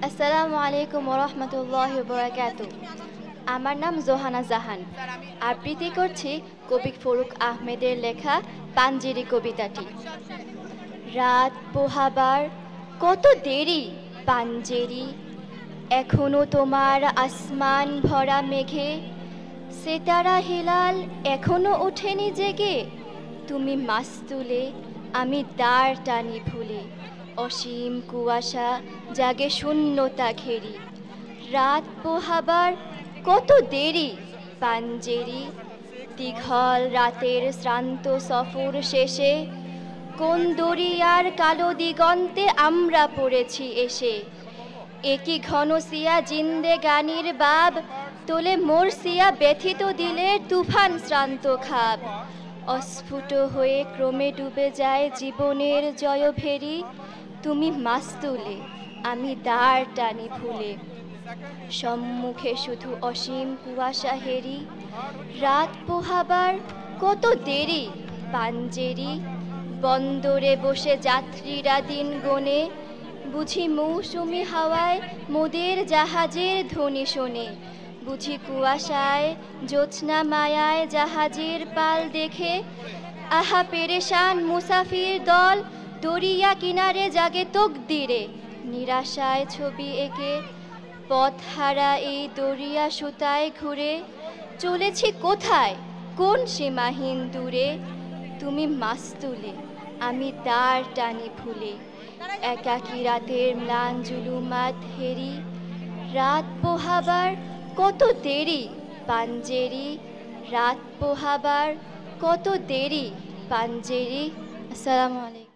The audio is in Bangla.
আসসালামু আলাইকুম ওরহমতুল্লাহি ওয়াবারাকাতু। আমার নাম জোহানা জাহান। আবৃত্তি করছি কবি ফরুক আহমেদের লেখা পাঞ্জেরি কবিতাটি। রাত পোহাবার কত দেরি পাঞ্জেরি, এখনো তোমার আসমান ভরা মেঘে, সিতারা হিলাল এখনো ওঠেনি জেগে। তুমি মাস্তুলে আমি দাঁড় টানি ভুলে, অসীম কুয়াশা জাগে শূন্যতা ঘেরি। রাত পোহাবার কত দেরি পাঞ্জেরি, দীঘল রাতের শ্রান্ত সফর শেষে কোন দরিয়ার কালো দিগন্তে আমরা পড়েছি এসে। একই ঘনসিয়া জিন্দেগানির বাব তোলে মোরসিয়া ব্যথিত দিলের তুফান শ্রান্ত খাব। অস্ফুট হয়ে ক্রমে ডুবে যায় জীবনের জয়ভেরি, তুমি মাস্তুলে আমি দাঁড় টানি ভুলে। সম্মুখে শুধু অসীম কুয়াশা হেরি, রাত পোহাবার কত দেরি পাঞ্জেরি, বন্দরে বসে যাত্রীরা দিন গনে, বুঝি মৌসুমি হাওয়ায় মোদের জাহাজের ধ্বনি শোনে। বুঝি কুয়াশায় জ্যোৎস্না মায়ায় জাহাজের পাল দেখে, আহা পেরেশান মুসাফির দল দরিয়া কিনারে জাগে তকদিরে। নিরাশায় ছবি এঁকে পথহারা এই দরিয়া সুতায় ঘুরে, চলেছি কোথায় কোন সীমাহীন দূরে। তুমি মাস্তুলে আমি দাঁড় টানি ভুলে, একাকী রাতের ম্লান জুলুমাত হেরি। রাত পোহাবার কত দেরি পাঞ্জেরি, রাত পোহাবার কত দেরি পাঞ্জেরি। আসসালামু আলাইকুম।